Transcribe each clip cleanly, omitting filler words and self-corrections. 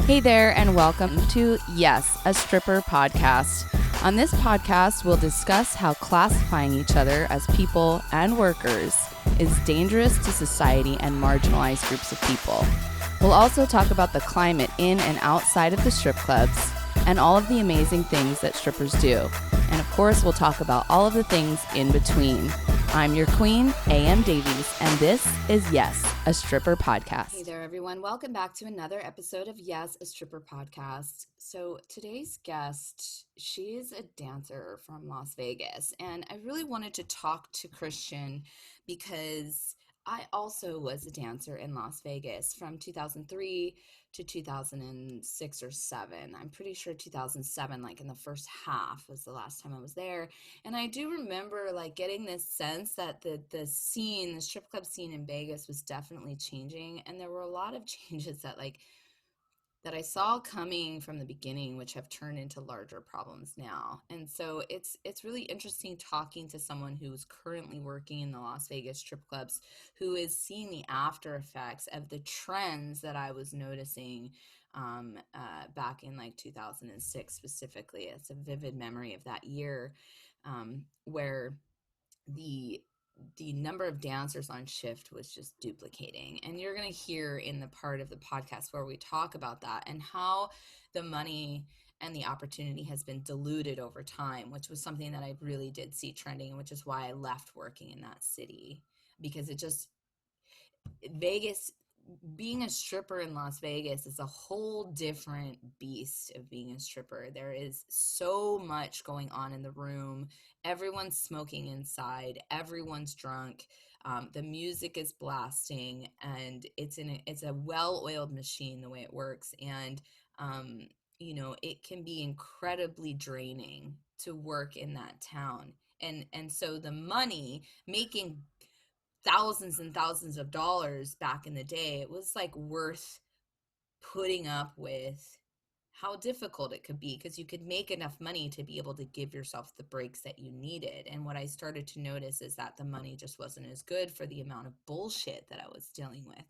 Hey there, and welcome to YAS, a stripper podcast. On this podcast, we'll discuss how classifying each other as people and workers is dangerous to society and marginalized groups of people. We'll also talk about the climate in and outside of the strip clubs and all of the amazing things that strippers do. And of course, we'll talk about all of the things in between. I'm your queen, AM Davies, and this is YAS, a stripper podcast. Hey there, everyone. Welcome back to another episode of YAS, a stripper podcast. So today's guest, she is a dancer from Las Vegas, and I really wanted to talk to Kristian because I also was a dancer in Las Vegas from 2003 to 2006 or 7. I'm pretty sure 2007, like in the first half, was the last time I was there. And I do remember like getting this sense that the scene, the strip club scene in Vegas was definitely changing. And there were a lot of changes that I saw coming from the beginning, which have turned into larger problems now. And so it's really interesting talking to someone who's currently working in the Las Vegas strip clubs, who is seeing the after effects of the trends that I was noticing back in like 2006 specifically. It's a vivid memory of that year where the number of dancers on shift was just duplicating. And you're going to hear in the part of the podcast where we talk about that and how the money and the opportunity has been diluted over time, which was something that I really did see trending, and which is why I left working in that city, because Vegas, being a stripper in Las Vegas is a whole different beast of being a stripper. There is so much going on in the room. Everyone's smoking inside. Everyone's drunk. The music is blasting, and it's a well-oiled machine the way it works. And it can be incredibly draining to work in that town. And so the money, making thousands and thousands of dollars back in the day, it was like worth putting up with how difficult it could be, because you could make enough money to be able to give yourself the breaks that you needed. And what I started to notice is that the money just wasn't as good for the amount of bullshit that I was dealing with.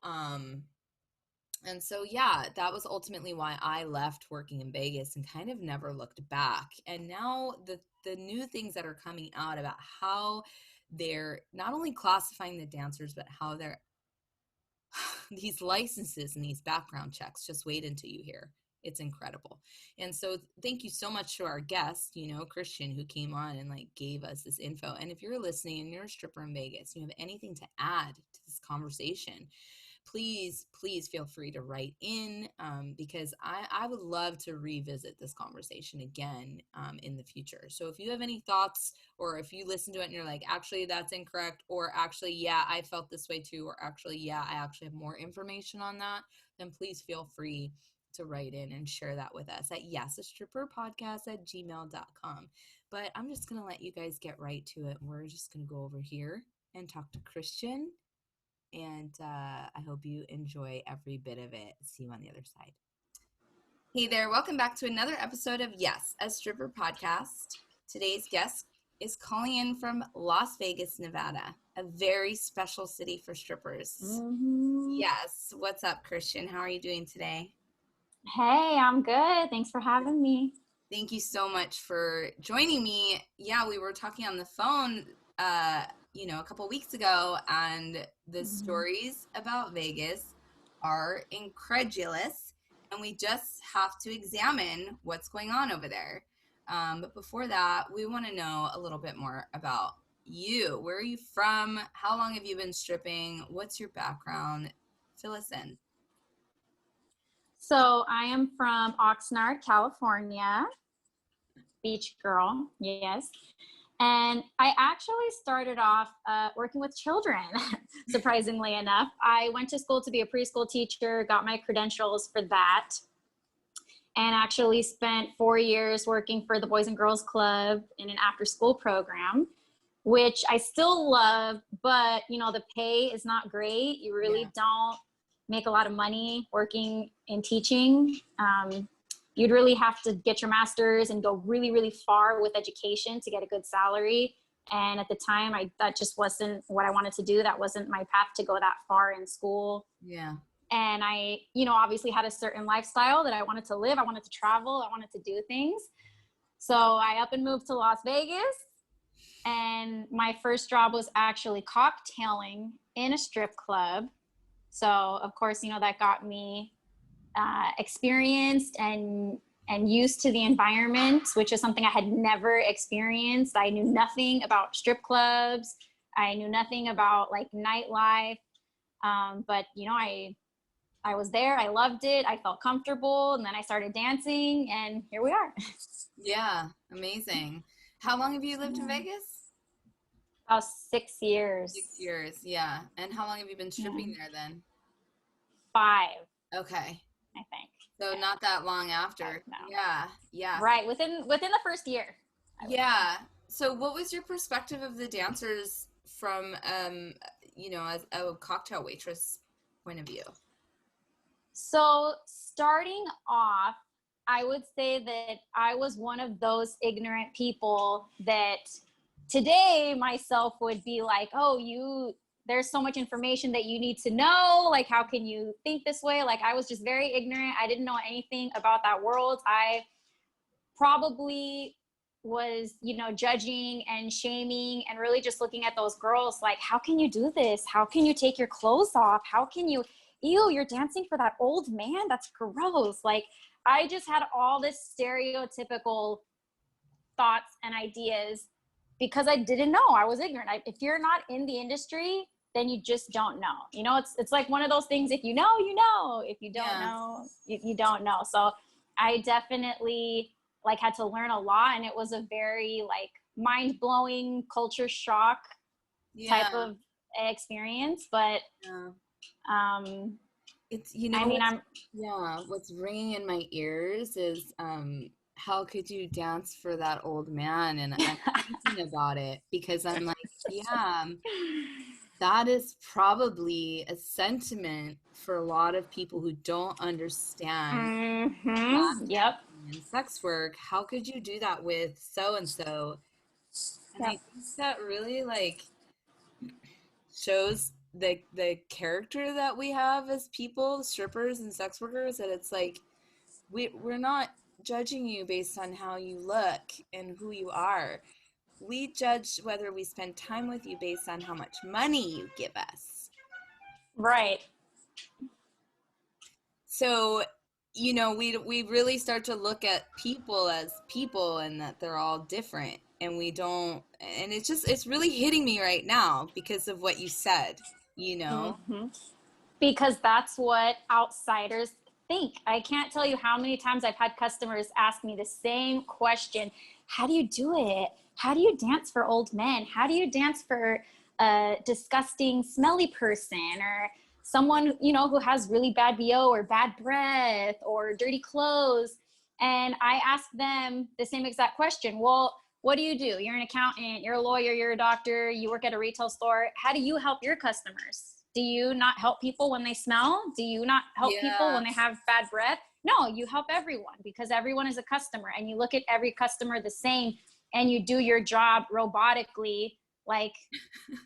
And so, yeah, that was ultimately why I left working in Vegas and kind of never looked back. And now the new things that are coming out about how they're not only classifying the dancers, but how they're these licenses and these background checks, just wait until you hear. It's incredible. And so thank you so much to our guest, Kristian, who came on and like gave us this info. And if you're listening and you're a stripper in Vegas, you have anything to add to this conversation, please feel free to write in, because I would love to revisit this conversation again in the future. So if you have any thoughts, or if you listen to it and you're like, actually, that's incorrect, or actually, yeah, I felt this way too, or actually, yeah, I actually have more information on that, then please feel free to write in and share that with us at yasastripperpodcast@gmail.com. But I'm just going to let you guys get right to it. We're just going to go over here and talk to Kristian. And I hope you enjoy every bit of it. See you on the other side. Hey there, welcome back to another episode of YAS, a stripper podcast. Today's guest is calling in from Las Vegas, Nevada, a very special city for strippers. Mm-hmm. Yes. What's up, Kristian? How are you doing today? Hey, I'm good. Thanks for having me. Thank you so much for joining me. Yeah, we were talking on the phone a couple weeks ago, and the stories about Vegas are incredulous, and we just have to examine what's going on over there. But before that, we want to know a little bit more about you. Where are you from? How long have you been stripping? What's your background? Fill us in. So I am from Oxnard, California. Beach girl, yes. And I actually started off working with children, surprisingly enough. I went to school to be a preschool teacher, got my credentials for that, and actually spent 4 years working for the Boys and Girls Club in an after-school program, which I still love, but, the pay is not great. You really don't make a lot of money working in teaching. You'd really have to get your master's and go really, really far with education to get a good salary. And at the time, that just wasn't what I wanted to do. That wasn't my path to go that far in school. Yeah. And I, you know, obviously had a certain lifestyle that I wanted to live. I wanted to travel. I wanted to do things. So I up and moved to Las Vegas. And my first job was actually cocktailing in a strip club. So of course, you know, that got me experienced and used to the environment, which is something I had never experienced. I knew nothing about strip clubs. I knew nothing about like nightlife. But you know, I was there. I loved it. I felt comfortable, and then I started dancing, and here we are. Yeah, amazing. How long have you lived in Vegas? About 6 years. 6 years, yeah. And how long have you been stripping Yeah. there then? 5, Okay. I think. So not that long after. Yeah, yeah. Right, within the first year. Yeah. So what was your perspective of the dancers from you know, as a cocktail waitress point of view? So starting off, I would say that I was one of those ignorant people that today myself would be like, oh, there's so much information that you need to know. Like, how can you think this way? Like, I was just very ignorant. I didn't know anything about that world. I probably was, you know, judging and shaming and really just looking at those girls like, how can you do this? How can you take your clothes off? How can you, ew, you're dancing for that old man? That's gross. Like, I just had all this stereotypical thoughts and ideas because I didn't know. I was ignorant. If you're not in the industry, then you just don't know. You know, it's like one of those things. If you know, you know. If you don't know, you don't know. So I definitely like had to learn a lot, and it was a very like mind-blowing culture shock type of experience. But it's, you know, I mean, what's ringing in my ears is how could you dance for that old man? And I'm thinking about it because I'm like, yeah, that is probably a sentiment for a lot of people who don't understand yep. and sex work. How could you do that with so and so? And I think that really like shows the character that we have as people, strippers and sex workers, that it's like we're not judging you based on how you look and who you are. We judge whether we spend time with you based on how much money you give us. Right. So, you know, we really start to look at people as people and that they're all different, and we don't, and it's really hitting me right now because of what you said, you know. Because that's what outsiders think. I can't tell you how many times I've had customers ask me the same question. How do you do it? How do you dance for old men? How do you dance for a disgusting, smelly person, or someone, you know, who has really bad BO or bad breath or dirty clothes? And I ask them the same exact question. Well, what do? You're an accountant, you're a lawyer, you're a doctor, you work at a retail store. How do you help your customers? Do you not help people when they smell? Do you not help people when they have bad breath? No, you help everyone because everyone is a customer, and you look at every customer the same, and you do your job robotically, like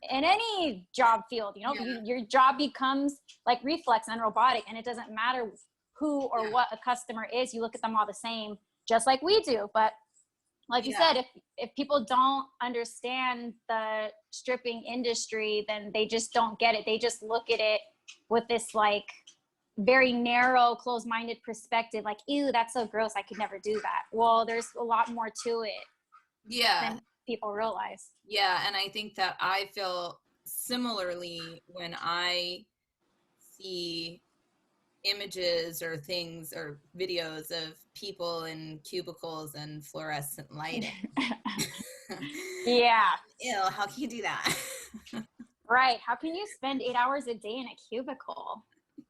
in any job field. You know, your job becomes like reflex and robotic, and it doesn't matter who or what a customer is. You look at them all the same, just like we do. But like you said, if people don't understand the stripping industry, then they just don't get it. They just look at it with this like very narrow, closed-minded perspective, like, ew, that's so gross, I could never do that. Well, there's a lot more to it than people realize. Yeah, and I think that I feel similarly when I see images or things or videos of people in cubicles and fluorescent lighting. Yeah. Ew, how can you do that? Right. How can you spend 8 hours a day in a cubicle?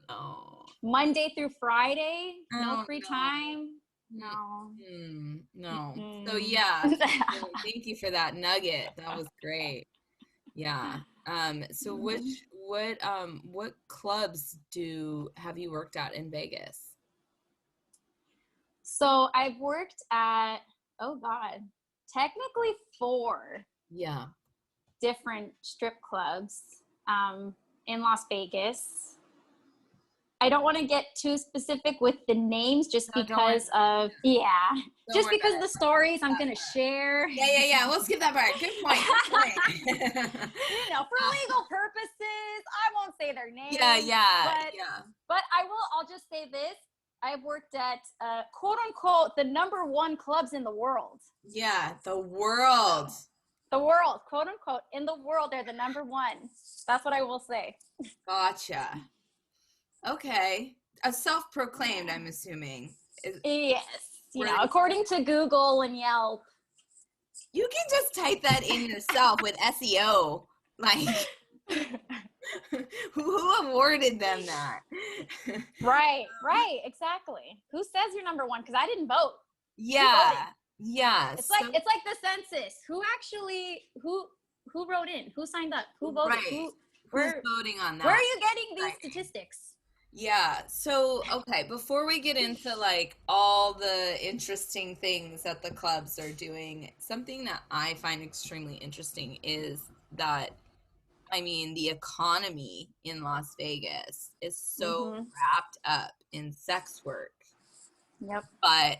Oh. Monday through Friday? No free time? No. No. So yeah, thank you for that nugget. That was great. Yeah. So what clubs have you worked at in Vegas? So I've worked at, technically 4 different strip clubs in Las Vegas. I don't want to get too specific with the names just because of, just because the stories I'm going to share. Yeah. We'll skip that part. Good point. You know, for legal purposes, I won't say their names. But I'll just say this. I've worked at quote unquote the #1 clubs in the world. Yeah, the world. The world, quote unquote, in the world, they're the #1. That's what I will say. Gotcha. Okay. A self-proclaimed, I'm assuming. Yes. You know, according to Google and Yelp. You can just type that in yourself with SEO. Like, who awarded them that? Right, exactly. Who says you're #1? Because I didn't vote. Yeah. It's like the census. Who wrote in? Who signed up? Who voted? Right. Who's voting on that? Where are you getting these statistics? Yeah. So, okay, before we get into like all the interesting things that the clubs are doing, something that I find extremely interesting is that, I mean, the economy in Las Vegas is so wrapped up in sex work. Yep. But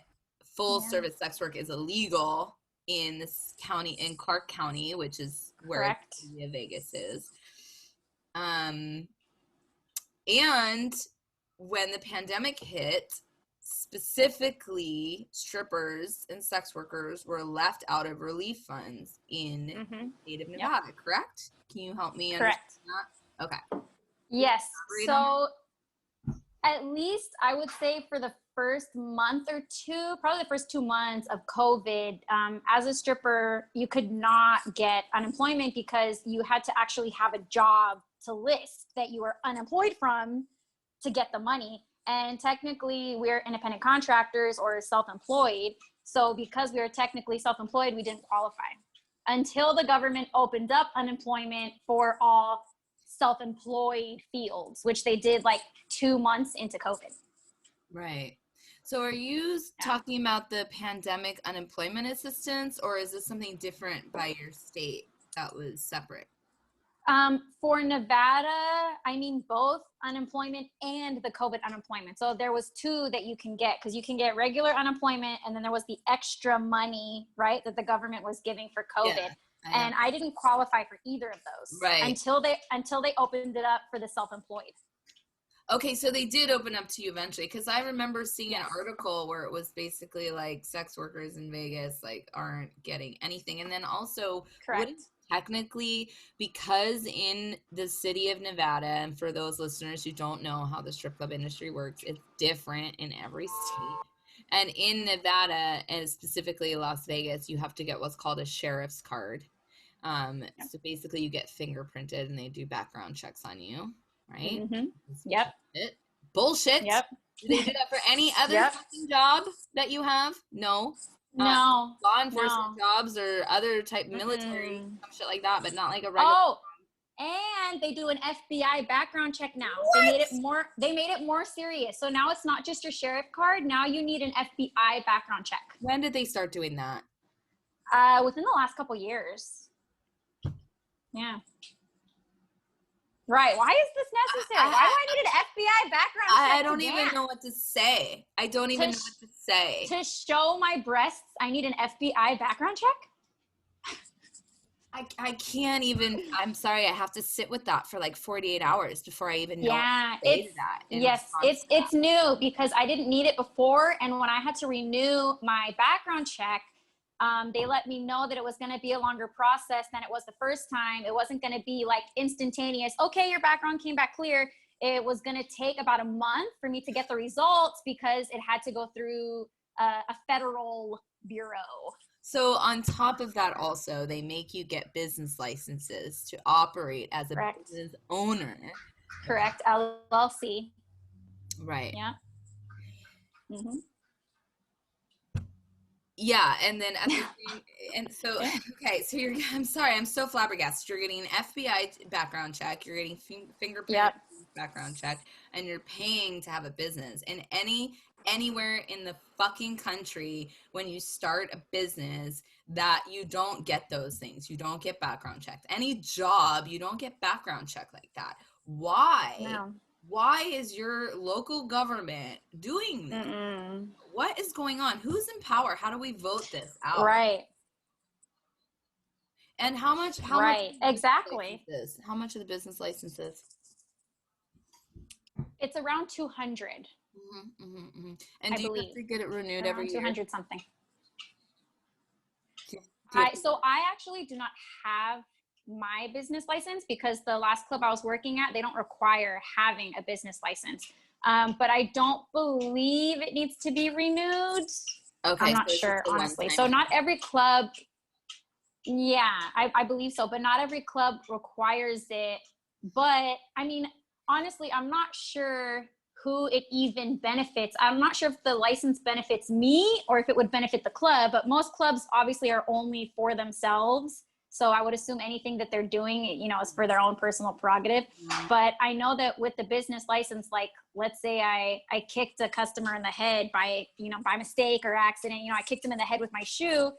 full service sex work is illegal in this county, in Clark County, which is where the city of Vegas is. And when the pandemic hit, specifically strippers and sex workers were left out of relief funds in the state of Nevada, correct? Can you help me understand that? Okay. Yes. So at least I would say for the first month or two, probably the first 2 months of COVID, as a stripper, you could not get unemployment because you had to actually have a job to list that you were unemployed from to get the money. And technically we're independent contractors or self-employed. So because we were technically self-employed, we didn't qualify until the government opened up unemployment for all self-employed fields, which they did like 2 months into COVID. Right. So are you talking about the pandemic unemployment assistance, or is this something different by your state that was separate? For Nevada, I mean both unemployment and the COVID unemployment. So there was 2 that you can get, because you can get regular unemployment, and then there was the extra money, right, that the government was giving for COVID. And I didn't qualify for either of those until they opened it up for the self-employed. Okay, so they did open up to you eventually, because I remember seeing an article where it was basically like sex workers in Vegas like aren't getting anything. And then also, wouldn't technically, because in the city of Nevada, and for those listeners who don't know how the strip club industry works, it's different in every state. And in Nevada, and specifically Las Vegas, you have to get what's called a sheriff's card. So basically you get fingerprinted and they do background checks on you, right? Yep. Bullshit. Yep. Do they do that for any other fucking job that you have? No. No. Law enforcement jobs or other type military, some shit like that, but not like a regular. And they do an FBI background check now. What? They made it more serious. So now it's not just your sheriff card. Now you need an FBI background check. When did they start doing that? Within the last couple years. Yeah. Right. Why is this necessary? Why do I need an FBI background check? I don't even know what to say. I don't even know what to say. To show my breasts, I need an FBI background check? I can't even, I'm sorry, I have to sit with that for like 48 hours before I even know what to say to that. Yes, it's new because I didn't need it before. And when I had to renew my background check, they let me know that it was going to be a longer process than it was the first time. It wasn't going to be like instantaneous. Okay, your background came back clear. It was going to take about a month for me to get the results because it had to go through a federal bureau. So on top of that also, they make you get business licenses to operate as a business owner. Correct. LLC. Right. Yeah. Mm-hmm. Yeah, and then at the same, and so okay, so I'm sorry, I'm so flabbergasted. You're getting an FBI background check, you're getting fingerprint background check, and you're paying to have a business. And anywhere in the fucking country, when you start a business, that you don't get those things. You don't get background checked. Any job, you don't get background check like that. Why? No. why is your local government doing this? Mm-mm. What is going on? Who's in power? How do we vote this out? Right. And how much Right. Exactly. How much of the business licenses? It's around 200. And I do you believe. have to get it renewed Around every year? 200 something. So I actually do not have my business license because the last club I was working at, they don't require having a business license. But I don't believe it needs to be renewed. Okay, I'm not sure, honestly. So not every club, yeah, I believe so, but not every club requires it. But I mean, honestly, I'm not sure who it even benefits. I'm not sure if the license benefits me or if it would benefit the club, but most clubs obviously are only for themselves. So I would assume anything that they're doing, you know, is for their own personal prerogative. But I know that with the business license, like let's say I kicked a customer in the head by, you know, by mistake or accident, you know, I kicked him in the head with my shoe.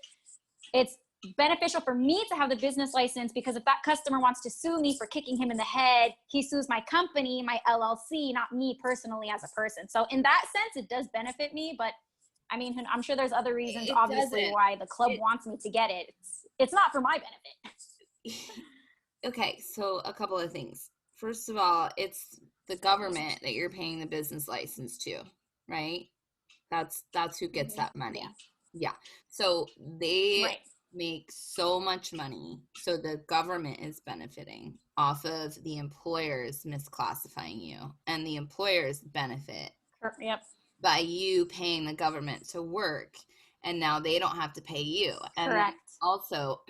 It's beneficial for me to have the business license because if that customer wants to sue me for kicking him in the head, he sues my company, my LLC, not me personally as a person. So in that sense, it does benefit me, but I mean, I'm sure there's other reasons, obviously, why the club wants me to get it. It's not for my benefit. Okay, so a couple of things. First of all, it's the government that you're paying the business license to, right? That's who gets that money. Yeah. So they make so much money. So the government is benefiting off of the employers misclassifying you, and the employers benefit by you paying the government to work, and now they don't have to pay you. And also,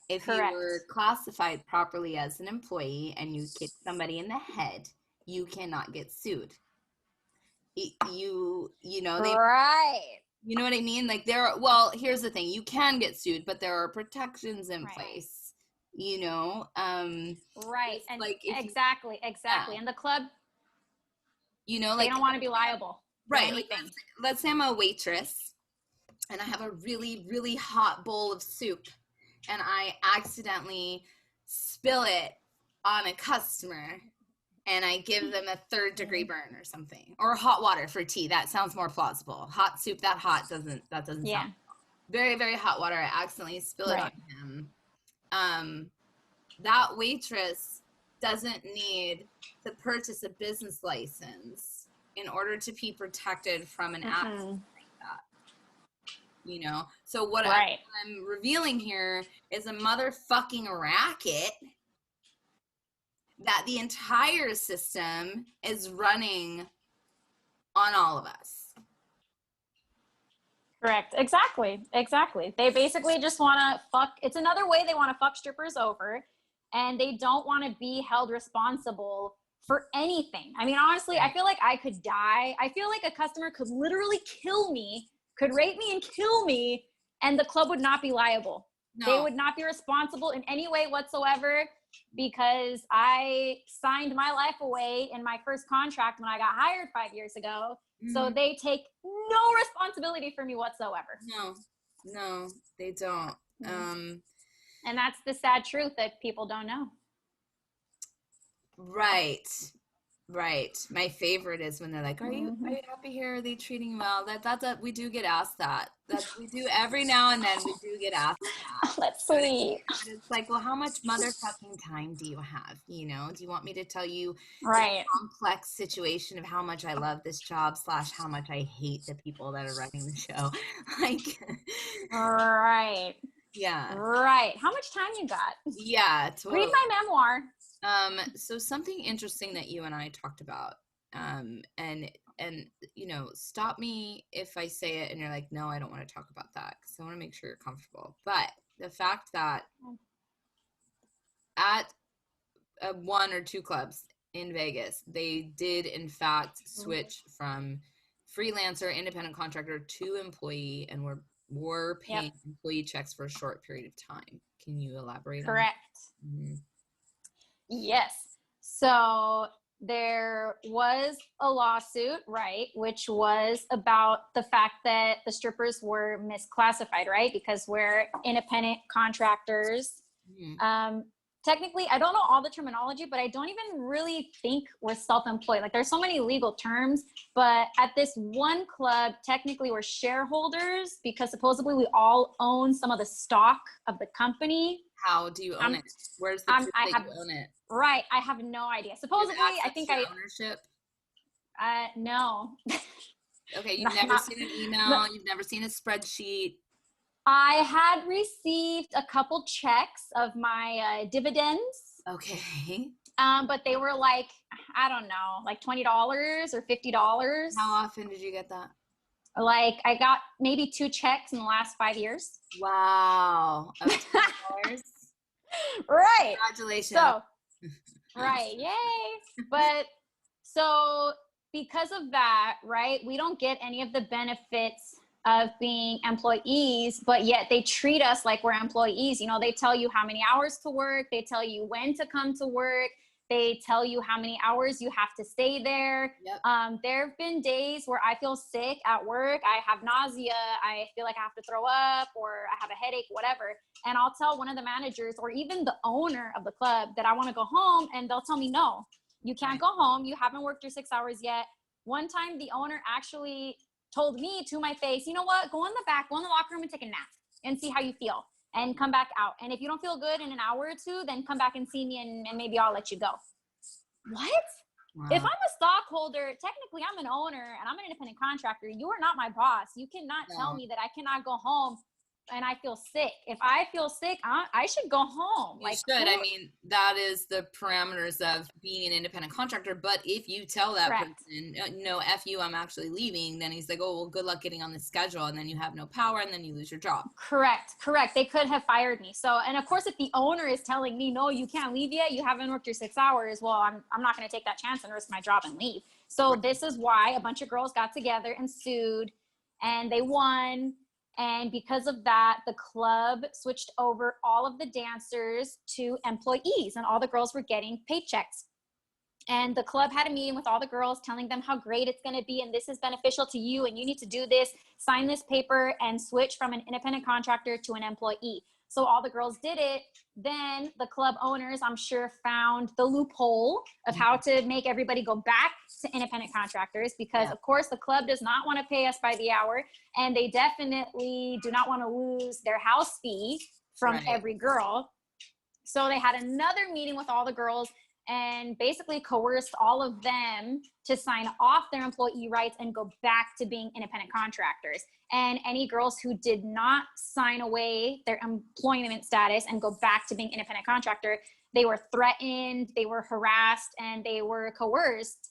if you were classified properly as an employee and you kick somebody in the head, you cannot get sued. You know, they you know what I mean? Like well, here's the thing. You can get sued, but there are protections in place, you know? And like exactly. And the club, you know, like they don't want to be liable. Right. Like let's say I'm a waitress and I have a really, really hot bowl of soup and I accidentally spill it on a customer and I give them a 3rd-degree burn or something, or hot water for tea. That sounds more plausible. Hot soup that hot doesn't sound very, very hot water. I accidentally spill it on him. That waitress doesn't need to purchase a business license in order to be protected from an accident like that. You know? So what I'm revealing here is a motherfucking racket that the entire system is running on all of us. Correct. Exactly. They basically just want to fuck. It's another way they want to fuck strippers over, and they don't want to be held responsible for anything. I mean, honestly, I feel like I could die. I feel like a customer could literally kill me, could rape me and kill me, and the club would not be liable. They would not be responsible in any way whatsoever because I signed my life away in my first contract when I got hired 5 years ago. So they take no responsibility for me whatsoever. No, they don't. And that's the sad truth that people don't know. Right. My favorite is when they're like, are you happy here? Are they treating you well? We do get asked that. We do every now and then. We do get asked that. That's sweet. It's like, well, how much motherfucking time do you have? You know, do you want me to tell you the complex situation of how much I love this job / how much I hate the people that are running the show? Like, yeah. Right. How much time you got? Yeah. Totally. Read my memoir. So something interesting that you and I talked about, and you know, stop me if I say it and you're like, no, I don't want to talk about that because I want to make sure you're comfortable. But the fact that at 1 or 2 clubs in Vegas, they did in fact switch from freelancer, independent contractor to employee, and were paying employee checks for a short period of time. Can you elaborate? Correct. On that? Yes. So there was a lawsuit, right, which was about the fact that the strippers were misclassified, right, because we're independent contractors. technically, I don't know all the terminology, but I don't even really think we're self-employed. Like there's so many legal terms, but at this one club, technically we're shareholders because supposedly we all own some of the stock of the company. How do you own it? Where's the proof that you own it? Right. I have no idea. Supposedly, I think ownership. No. Okay. You've never seen an email. You've never seen a spreadsheet. I had received a couple checks of my dividends. Okay. But they were like, I don't know, like $20 or $50. How often did you get that? Like I got maybe 2 checks in the last 5 years. Wow. Of $20? Right. Congratulations. So, right. Yay. But so because of that, right, we don't get any of the benefits of being employees, but yet they treat us like we're employees. You know, they tell you how many hours to work. They tell you when to come to work. They tell you how many hours you have to stay there. Yep. There have been days where I feel sick at work. I have nausea. I feel like I have to throw up or I have a headache, whatever. And I'll tell one of the managers or even the owner of the club that I want to go home, and they'll tell me, no, you can't go home. You haven't worked your 6 hours yet. One time the owner actually told me to my face, you know what, go in the back, go in the locker room and take a nap and see how you feel and come back out. And if you don't feel good in an hour or 2, then come back and see me and maybe I'll let you go. What? Wow. If I'm a stockholder, technically I'm an owner and I'm an independent contractor. You are not my boss. You cannot tell me that I cannot go home and I feel sick. If I feel sick, I should go home. You should. I mean, that is the parameters of being an independent contractor. But if you tell that person, no, F you, I'm actually leaving, then he's like, oh, well, good luck getting on the schedule. And then you have no power and then you lose your job. Correct. They could have fired me. So, and of course, if the owner is telling me, no, you can't leave yet, you haven't worked your 6 hours, well, I'm not going to take that chance and risk my job and leave. So this is why a bunch of girls got together and sued and they won. And because of that, the club switched over all of the dancers to employees and all the girls were getting paychecks. And the club had a meeting with all the girls telling them how great it's going to be and this is beneficial to you and you need to do this, sign this paper and switch from an independent contractor to an employee. So all the girls did it. Then the club owners, I'm sure, found the loophole of how to make everybody go back to independent contractors because, of course, the club does not want to pay us by the hour, and they definitely do not want to lose their house fee from every girl. So they had another meeting with all the girls and basically coerced all of them to sign off their employee rights and go back to being independent contractors. And any girls who did not sign away their employment status and go back to being independent contractor, they were threatened, they were harassed, and they were coerced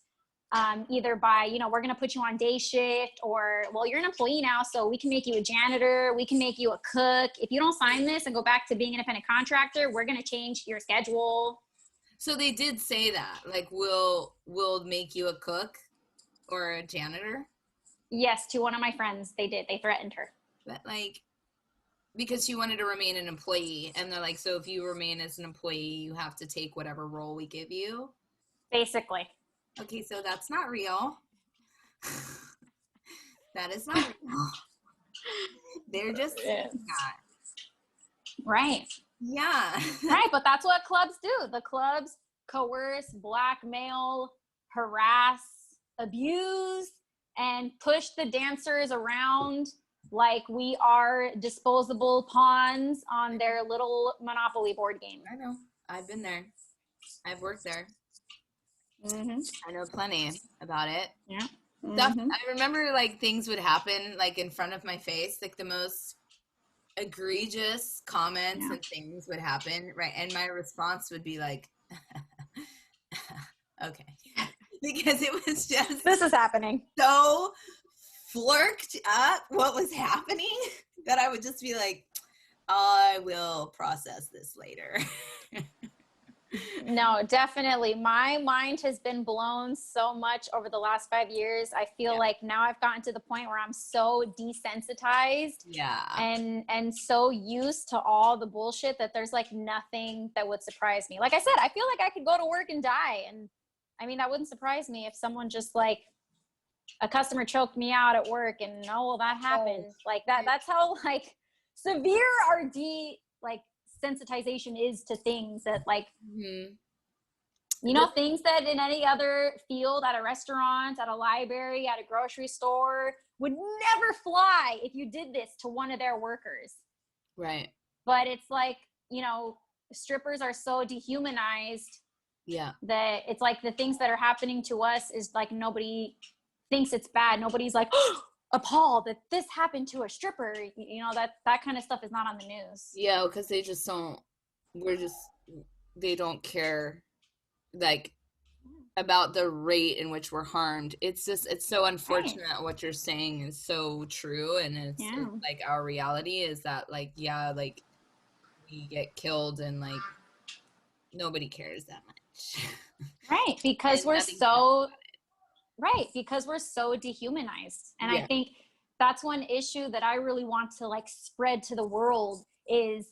either by, you know, we're going to put you on day shift or, well, you're an employee now, so we can make you a janitor, we can make you a cook. If you don't sign this and go back to being an independent contractor, we're going to change your schedule. So they did say that, like, we'll make you a cook or a janitor? Yes, to one of my friends, they did. They threatened her. But, like, because she wanted to remain an employee, and they're like, so if you remain as an employee, you have to take whatever role we give you? Basically. Okay, so that's not real. That is not real. They're just saying that. Right. Yeah. Right, but that's what clubs do. The clubs coerce, blackmail, harass, abuse, and push the dancers around like we are disposable pawns on their little Monopoly board game. I know. I've been there. I've worked there. Mm-hmm. I know plenty about it. Yeah. Mm-hmm. I remember, like, things would happen, like, in front of my face, like the most egregious comments and things would happen, right? And my response would be like, okay. Because it was just, this is happening. So flirked up what was happening that I would just be like, I will process this later. No, definitely. My mind has been blown so much over the last 5 years. I feel like now I've gotten to the point where I'm so desensitized and so used to all the bullshit that there's like nothing that would surprise me. Like I said, I feel like I could go to work and die. And I mean, that wouldn't surprise me if someone just like a customer choked me out at work and, oh, well, that happened. Like that, that's how like severe our sensitization is to things that like, Mm-hmm. you know, things that in any other field, at a restaurant, at a library, at a grocery store, would never fly if you did this to one of their workers. Right. But it's like, you know, strippers are so dehumanized that it's like the things that are happening to us is like nobody thinks it's bad. Nobody's like, oh, appalled that this happened to a stripper. You know, that kind of stuff is not on the news. Yeah, because they just don't, they don't care, like, about the rate in which we're harmed. It's just, it's so unfortunate. Right. What you're saying is so true, and it's like our reality is that like, yeah, like we get killed and like nobody cares that much. Right, because we're so because we're so dehumanized. And I think that's one issue that I really want to like spread to the world, is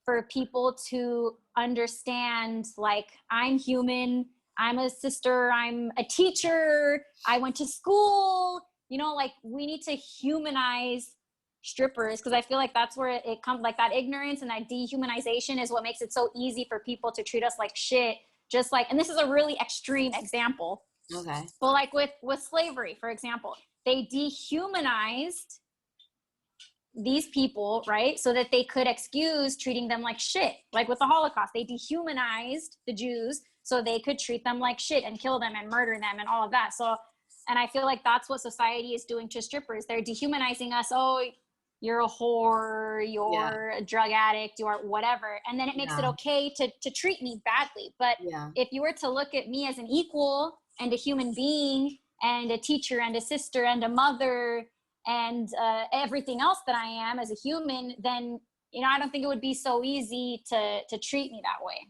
for people to understand, like, I'm human, I'm a sister, I'm a teacher, I went to school, you know, like we need to humanize strippers, because I feel like that's where it comes, like that ignorance and that dehumanization is what makes it so easy for people to treat us like shit. Just like, and this is a really extreme example. Okay. Well, like with slavery, for example, they dehumanized these people, right? So that they could excuse treating them like shit. Like with the Holocaust, they dehumanized the Jews so they could treat them like shit and kill them and murder them and all of that. So, and I feel like that's what society is doing to strippers. They're dehumanizing us. Oh, you're a whore, you're a drug addict, you're whatever. And then it makes it okay to treat me badly. But if you were to look at me as an equal and a human being and a teacher and a sister and a mother and everything else that I am as a human, then, you know, I don't think it would be so easy to treat me that way.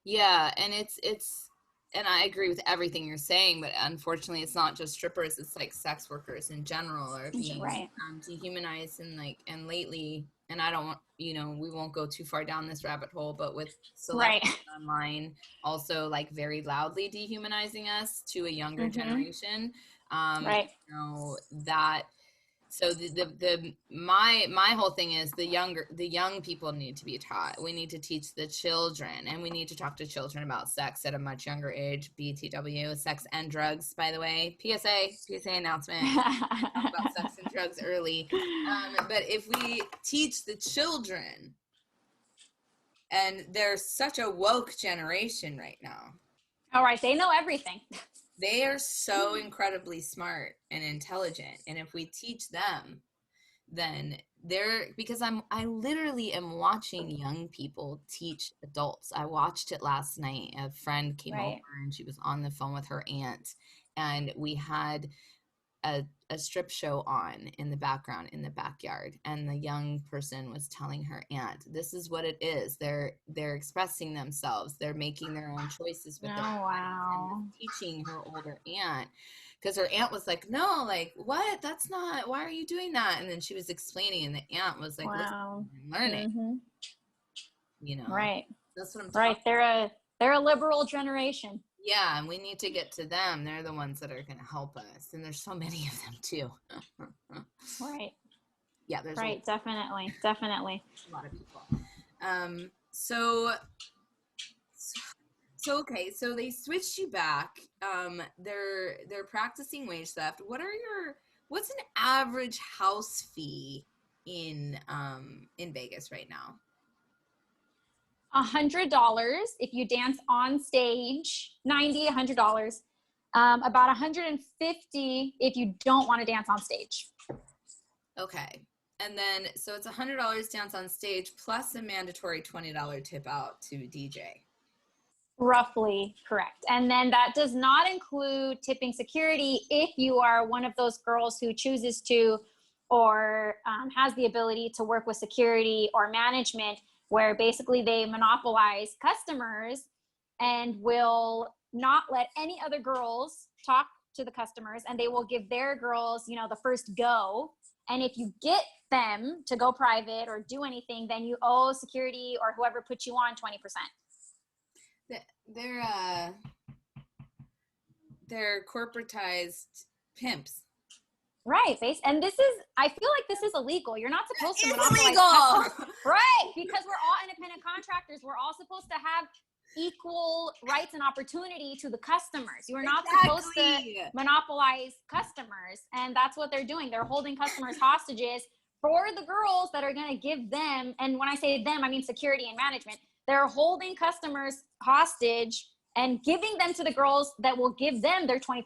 Yeah, and it's and I agree with everything you're saying, but unfortunately it's not just strippers, it's like sex workers in general are being dehumanized, and like, and lately, and I don't want, you know, we won't go too far down this rabbit hole, but with celebrities online also like very loudly dehumanizing us to a younger generation, you know, that, so my whole thing is the young people need to be taught. We need to teach the children, and we need to talk to children about sex at a much younger age. BTW, sex and drugs, by the way. PSA announcement. Talk about sex and drugs early. But if we teach the children, and there's such a woke generation right now. All right, they know everything. They are so incredibly smart and intelligent. And if we teach them, then because I literally am watching young people teach adults. I watched it last night. A friend came over and she was on the phone with her aunt, and we had a strip show on in the background in the backyard, and the young person was telling her aunt, this is what it is, they're expressing themselves, they're making their own choices with their bodies, and teaching her older aunt, because her aunt was like, no, like, what, that's not, why are you doing that? And then she was explaining, and the aunt was like, listen, I'm learning. You know, that's what I'm talking about. They're a liberal generation. Yeah, and we need to get to them. They're the ones that are going to help us. And there's so many of them, too. Yeah, there's definitely. A lot of people. So okay, so they switched you back. They're practicing wage theft. What's an average house fee in Vegas right now? $100 if you dance on stage, $100. About $150 if you don't want to dance on stage. Okay. And then, so it's $100 dance on stage plus a mandatory $20 tip out to DJ. Roughly correct. And then that does not include tipping security if you are one of those girls who chooses to or has the ability to work with security or management, where basically they monopolize customers and will not let any other girls talk to the customers, and they will give their girls, you know, the first go. And if you get them to go private or do anything, then you owe security or whoever put you on 20%. They're corporatized pimps. Right. And I feel like this is illegal. You're not supposed to monopolize illegal. customers. Right. Because we're all independent contractors. We're all supposed to have equal rights and opportunity to the customers. You are not supposed to monopolize customers. And that's what they're doing. They're holding customers hostages for the girls that are going to give them. And when I say them, I mean security and management. They're holding customers hostage and giving them to the girls that will give them their 20%.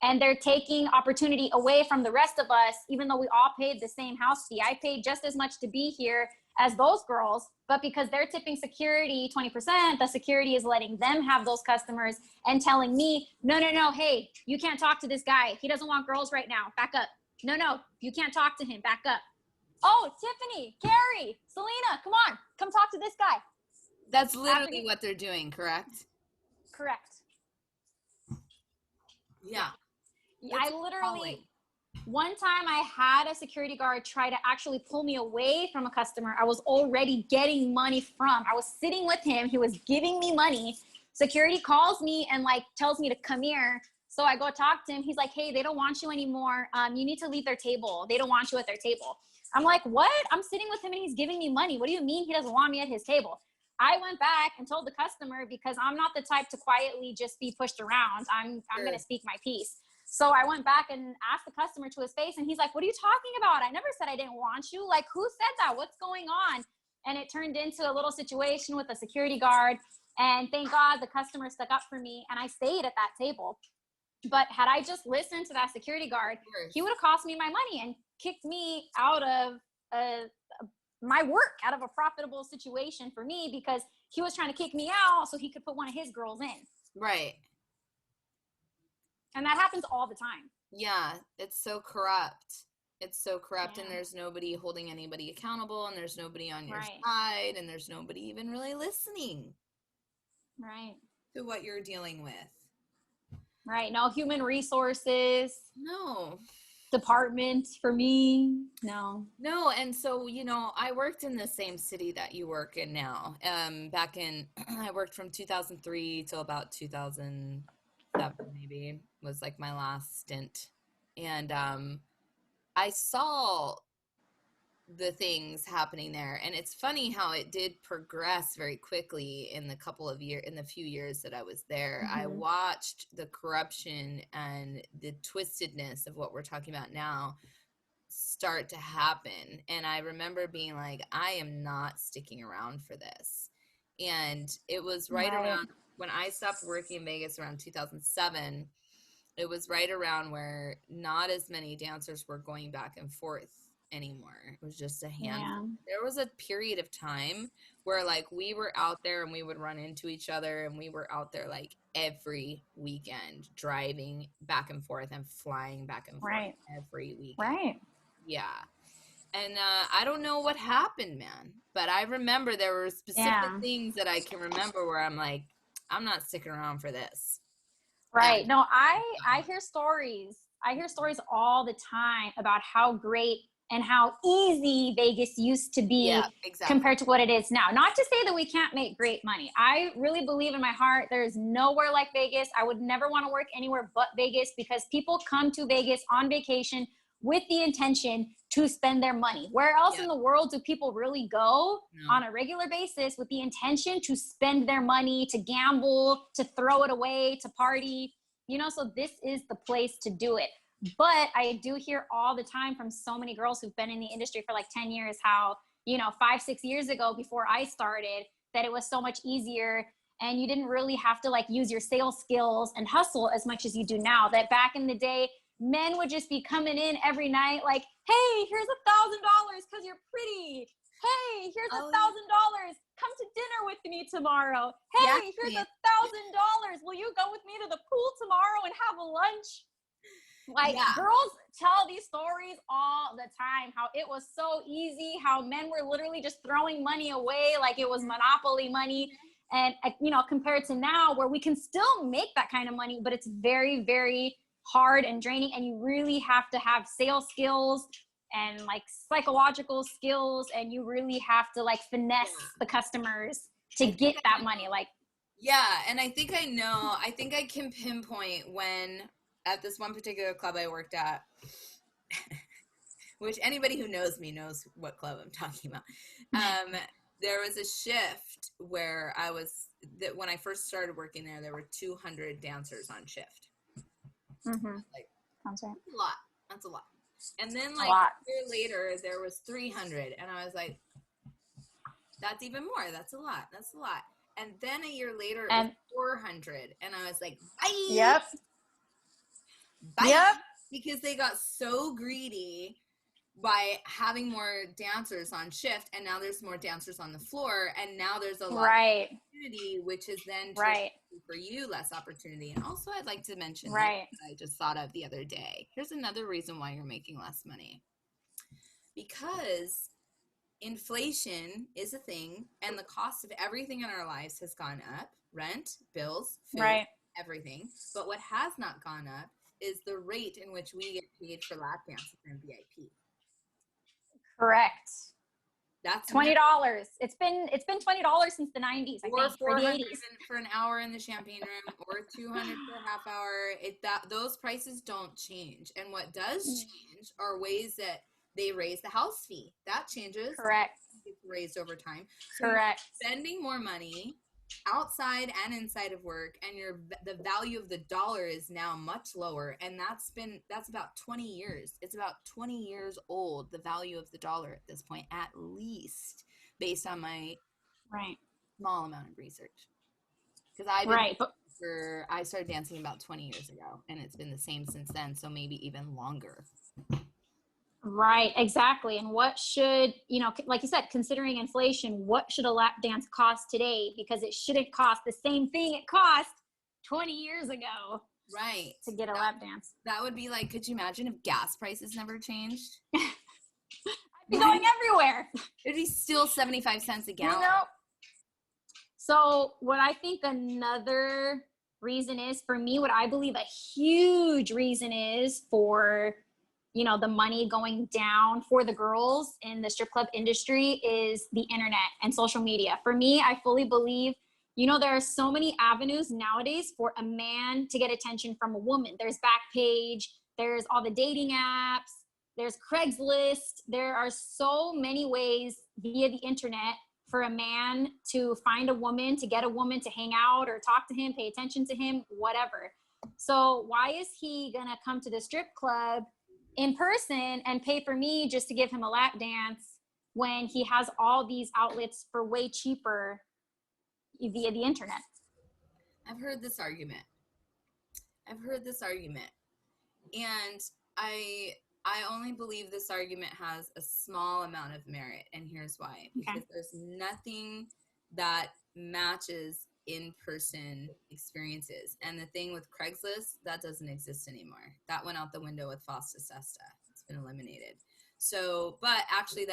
And they're taking opportunity away from the rest of us, even though we all paid the same house fee. I paid just as much to be here as those girls, but because they're tipping security 20%, the security is letting them have those customers and telling me, no, hey, you can't talk to this guy. He doesn't want girls right now. Back up. No, you can't talk to him. Back up. Oh, Tiffany, Carrie, Selena, come on. Come talk to this guy. That's literally what they're doing, correct? Correct. Yeah. I literally, one time I had a security guard try to actually pull me away from a customer I was already getting money from. I was sitting with him. He was giving me money. Security calls me and like tells me to come here. So I go talk to him. He's like, hey, they don't want you anymore. You need to leave their table. They don't want you at their table. I'm like, what? I'm sitting with him and he's giving me money. What do you mean he doesn't want me at his table? I went back and told the customer, because I'm not the type to quietly just be pushed around. I'm going to speak my piece. So I went back and asked the customer to his face, and he's like, what are you talking about? I never said I didn't want you. Like, who said that? What's going on? And it turned into a little situation with a security guard. And thank God the customer stuck up for me, and I stayed at that table. But had I just listened to that security guard, he would have cost me my money and kicked me out of my work, out of a profitable situation for me, because he was trying to kick me out so he could put one of his girls in. Right. And that happens all the time. Yeah, it's so corrupt. It's so corrupt, and there's nobody holding anybody accountable, and there's nobody on your side, and there's nobody even really listening. Right. To what you're dealing with. Right. No human resources. No. Department for me. No. No, and so, I worked in the same city that you work in now. I worked from 2003 till about 2007 maybe, was like my last stint. And I saw the things happening there, and it's funny how it did progress very quickly in the few years that I was there. Mm-hmm. I watched the corruption and the twistedness of what we're talking about now start to happen, and I remember being like, I am not sticking around for this. And it was right around when I stopped working in Vegas around 2007. It was right around where not as many dancers were going back and forth anymore. It was just a handful. There was a period of time where like we were out there and we would run into each other, and we were out there like every weekend, driving back and forth and flying back and forth every weekend. Right. Yeah. And I don't know what happened, man, but I remember there were specific things that I can remember where I'm like, I'm not sticking around for this. Right. No, I hear stories. I hear stories all the time about how great and how easy Vegas used to be compared to what it is now. Not to say that we can't make great money. I really believe in my heart there's nowhere like Vegas. I would never want to work anywhere but Vegas, because people come to Vegas on vacation with the intention to spend their money. Where else in the world do people really go on a regular basis with the intention to spend their money, to gamble, to throw it away, to party? So this is the place to do it. But I do hear all the time from so many girls who've been in the industry for like 10 years, how, 5-6 years ago before I started, that it was so much easier and you didn't really have to like use your sales skills and hustle as much as you do now. That back in the day, men would just be coming in every night like, hey, here's $1,000 because you're pretty. Hey, here's $1,000. Come to dinner with me tomorrow. Hey, here's $1,000. Will you go with me to the pool tomorrow and have a lunch? Like girls tell these stories all the time, how it was so easy, how men were literally just throwing money away like it was monopoly money. And, compared to now where we can still make that kind of money, but it's very, very hard and draining. And you really have to have sales skills and like psychological skills. And you really have to like finesse the customers to get that money. Like, and I think I can pinpoint when at this one particular club I worked at, which anybody who knows me knows what club I'm talking about. There was a shift where when I first started working there were 200 dancers on shift. Mm-hmm. Like, sounds right. That's a lot. That's a lot. And then like a year later, there was 300. And I was like, that's even more. That's a lot. That's a lot. And then a year later, it was 400. And I was like, bye. Yep. Bye. Yep. Because they got so greedy by having more dancers on shift, and now there's more dancers on the floor, and now there's a lot of opportunity, which is then for you less opportunity. And also I'd like to mention that I just thought of the other day. Here's another reason why you're making less money. Because inflation is a thing, and the cost of everything in our lives has gone up. Rent, bills, food, everything. But what has not gone up is the rate in which we get paid for lap dances and VIP. Correct. That's $20. It's been $20 since the 90s, I think, or the 80s. For an hour in the champagne room, or $200 for a half hour. Those prices don't change. And what does change are ways that they raise the house fee. That changes. Correct. It's raised over time. So correct. You're spending more money outside and inside of work, and the value of the dollar is now much lower, and that's about 20 years. It's about 20 years old, the value of the dollar at this point, at least, based on my small amount of research. Because I started dancing about 20 years ago, and it's been the same since then, so maybe even longer. Right, exactly. And what should, like you said, considering inflation, what should a lap dance cost today? Because it shouldn't cost the same thing it cost 20 years ago. Right. To get a lap dance. That would be like, could you imagine if gas prices never changed? I'd be going everywhere. It'd be still 75 cents a gallon. So what I think another reason is, for me, what I believe a huge reason is for the money going down for the girls in the strip club industry is the internet and social media. For me, I fully believe, there are so many avenues nowadays for a man to get attention from a woman. There's Backpage, there's all the dating apps, there's Craigslist. There are so many ways via the internet for a man to find a woman, to get a woman to hang out or talk to him, pay attention to him, whatever. So why is he gonna come to the strip club in person and pay for me just to give him a lap dance when he has all these outlets for way cheaper via the internet? I've heard this argument. And I only believe this argument has a small amount of merit, and here's why. Because there's nothing that matches in-person experiences. And the thing with Craigslist, that doesn't exist anymore. That went out the window with Fosta Sesta. It's been eliminated. So, but actually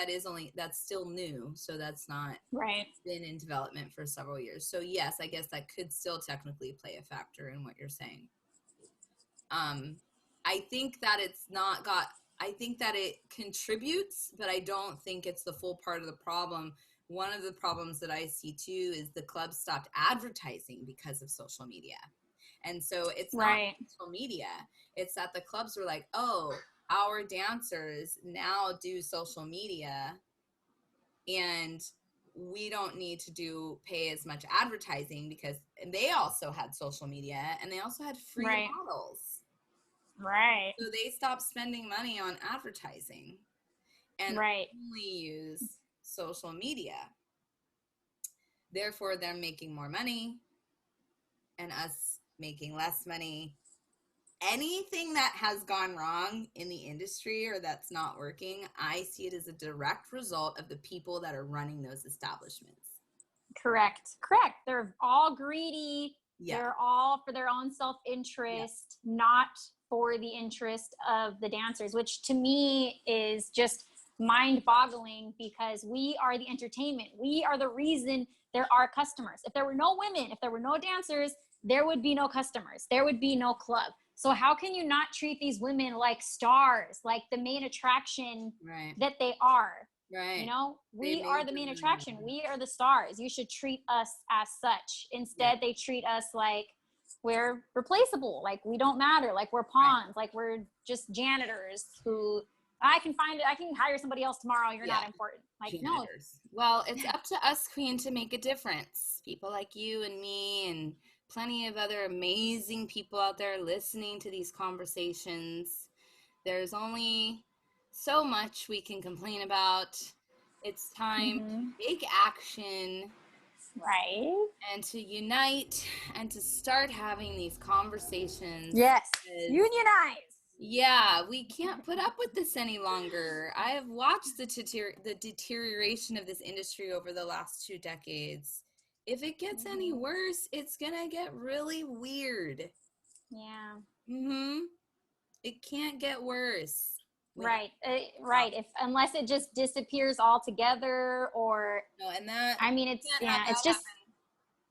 that's still new. So that's not been in development for several years. So yes, I guess that could still technically play a factor in what you're saying. I think that I think that it contributes, but I don't think it's the full part of the problem. One of the problems that I see too is the clubs stopped advertising because of social media. And so it's not social media. It's that the clubs were like, oh, our dancers now do social media, and we don't need to pay as much advertising because they also had social media, and they also had free models. Right. So they stopped spending money on advertising and only use social media. Therefore, they're making more money and us making less money. Anything that has gone wrong in the industry or that's not working, I see it as a direct result of the people that are running those establishments. Correct. They're all greedy. Yeah. They're all for their own self-interest, not for the interest of the dancers, which to me is just mind-boggling, because we are the entertainment. We are the reason there are customers. If there were no women, if there were no dancers, there would be no customers. There would be no club. So how can you not treat these women like stars, like the main attraction that they are? Right. We are the main attraction. We are the stars. You should treat us as such. Instead, they treat us like we're replaceable. Like, we don't matter. Like, we're pawns. Like, we're just janitors who I can hire somebody else tomorrow. You're not important. Like, janitors. No. Well, it's up to us, Queen, to make a difference. People like you and me and plenty of other amazing people out there listening to these conversations. There's only so much we can complain about. It's time to take action. Right. And to unite and to start having these conversations. Yes. Unionize. Yeah, we can't put up with this any longer. I have watched the deterioration of this industry over the last 2 decades. If it gets any worse, it's gonna get really weird. Yeah. It can't get worse. Right. Right. Unless it just disappears altogether, or no, and that I mean, it's just happen.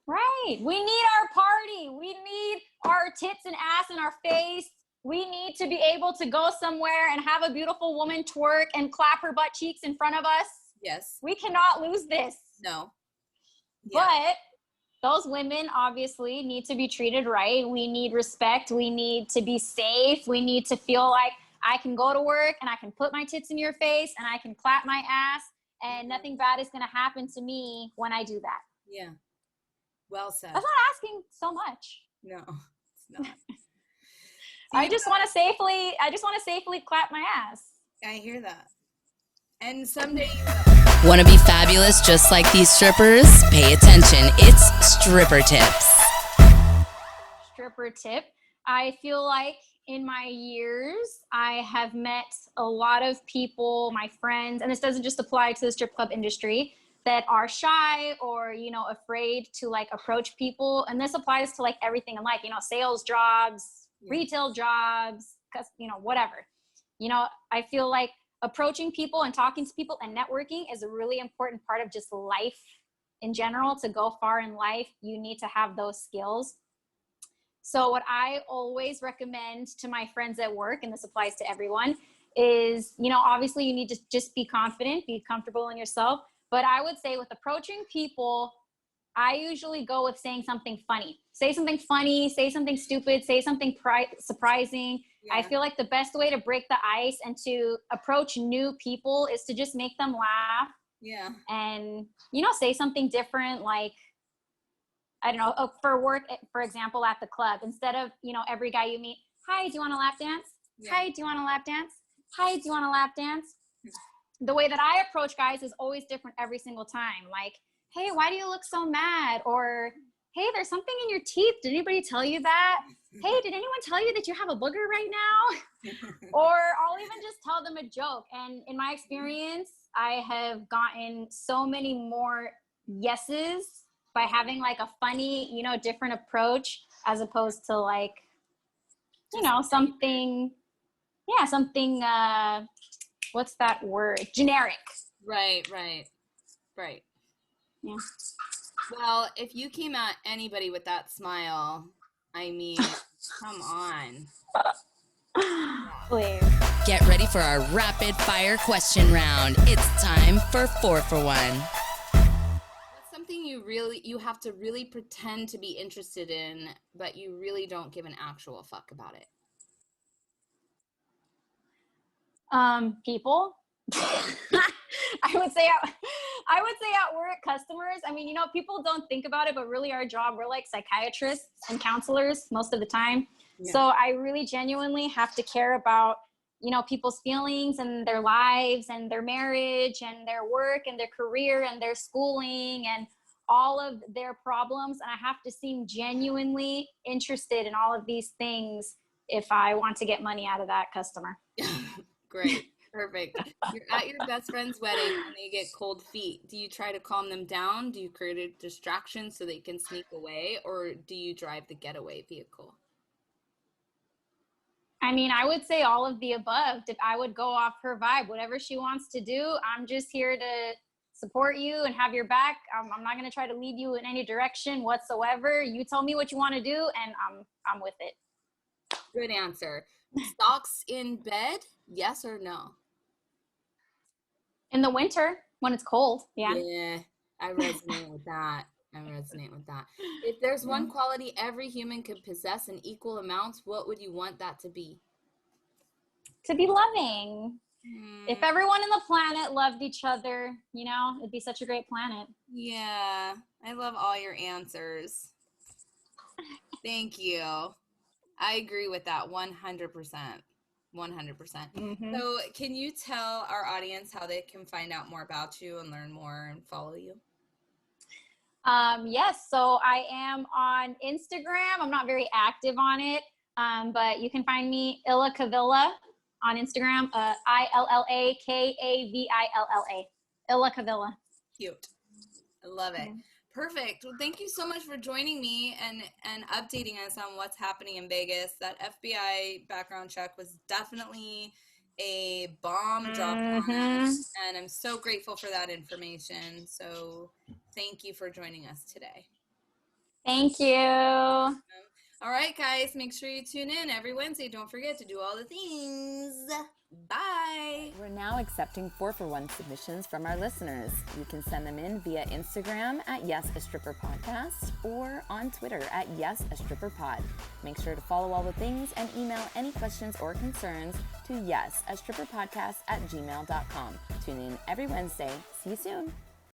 Right. We need our party. We need our tits and ass in our face. We need to be able to go somewhere and have a beautiful woman twerk and clap her butt cheeks in front of us. Yes. We cannot lose this. No. Yeah. But those women obviously need to be treated right. We need respect. We need to be safe. We need to feel like I can go to work and I can put my tits in your face and I can clap my ass and nothing bad is going to happen to me when I do that. Yeah. Well said. That's not asking so much. No, it's not. I just want to safely clap my ass. I hear that. And someday Want to be fabulous just like these strippers? Pay attention. It's stripper tips. Stripper tip. I feel like in my years, I have met a lot of people, my friends, and this doesn't just apply to the strip club industry, that are shy or, afraid to like approach people. And this applies to like everything in life, sales jobs, retail jobs, whatever. I feel like approaching people and talking to people and networking is a really important part of just life in general. To go far in life, you need to have those skills. So what I always recommend to my friends at work, and this applies to everyone, is, obviously you need to just be confident, be comfortable in yourself. But I would say with approaching people, I usually go with saying something funny. Say something funny, say something stupid, say something surprising. Yeah. I feel like the best way to break the ice and to approach new people is to just make them laugh. Yeah. And, say something different, like, I don't know, for work, for example, at the club, instead of, every guy you meet, hi, do you want to lap dance? Yeah. Hi, do you want to lap dance? Hi, do you want to lap dance? The way that I approach guys is always different every single time. Like, hey, why do you look so mad? Or, hey, there's something in your teeth. Did anybody tell you that? Hey, did anyone tell you that you have a booger right now? Or I'll even just tell them a joke. And in my experience, I have gotten so many more yeses by having like a funny, different approach, as opposed to like, something, what's that word? Generic. Right. Yeah. Well, if you came at anybody with that smile, I mean, come on. Please. Get ready for our rapid fire question round. It's time for 4 for 1. What's something you have to really pretend to be interested in, but you really don't give an actual fuck about it? People. I would say at work, customers. I mean, people don't think about it, but really our job, we're like psychiatrists and counselors most of the time. Yeah. So I really genuinely have to care about, people's feelings and their lives and their marriage and their work and their career and their schooling and all of their problems. And I have to seem genuinely interested in all of these things if I want to get money out of that customer. Great. Perfect. You're at your best friend's wedding and they get cold feet. Do you try to calm them down? Do you create a distraction so they can sneak away? Or do you drive the getaway vehicle? I mean, I would say all of the above. If I would go off her vibe, whatever she wants to do, I'm just here to support you and have your back. I'm not going to try to lead you in any direction whatsoever. You tell me what you want to do and I'm with it. Good answer. Socks in bed? Yes or no? In the winter, when it's cold, yeah. Yeah, I resonate with that. I resonate with that. If there's one quality every human could possess in equal amounts, what would you want that to be? To be loving. If everyone on the planet loved each other, it'd be such a great planet. Yeah, I love all your answers. Thank you. I agree with that 100%. 100%. So can you tell our audience how they can find out more about you and learn more and follow you? Yes, so I am on Instagram. I'm not very active on it, but you can find me Illa Kavilla on Instagram, ILLAKAVILLA. Illa Kavilla. Cute. I love it. Perfect. Well, thank you so much for joining me and updating us on what's happening in Vegas. That FBI background check was definitely a bomb dropped on us, and I'm so grateful for that information. So thank you for joining us today. Thank you. All right, guys, make sure you tune in every Wednesday. Don't forget to do all the things. Bye. We're now accepting 4-for-1 submissions from our listeners. You can send them in via Instagram at YAS a Stripper Podcast or on Twitter at YAS a Stripper Pod. Make sure to follow all the things and email any questions or concerns to YAS a Stripper Podcast at gmail.com. Tune in every Wednesday. See you soon.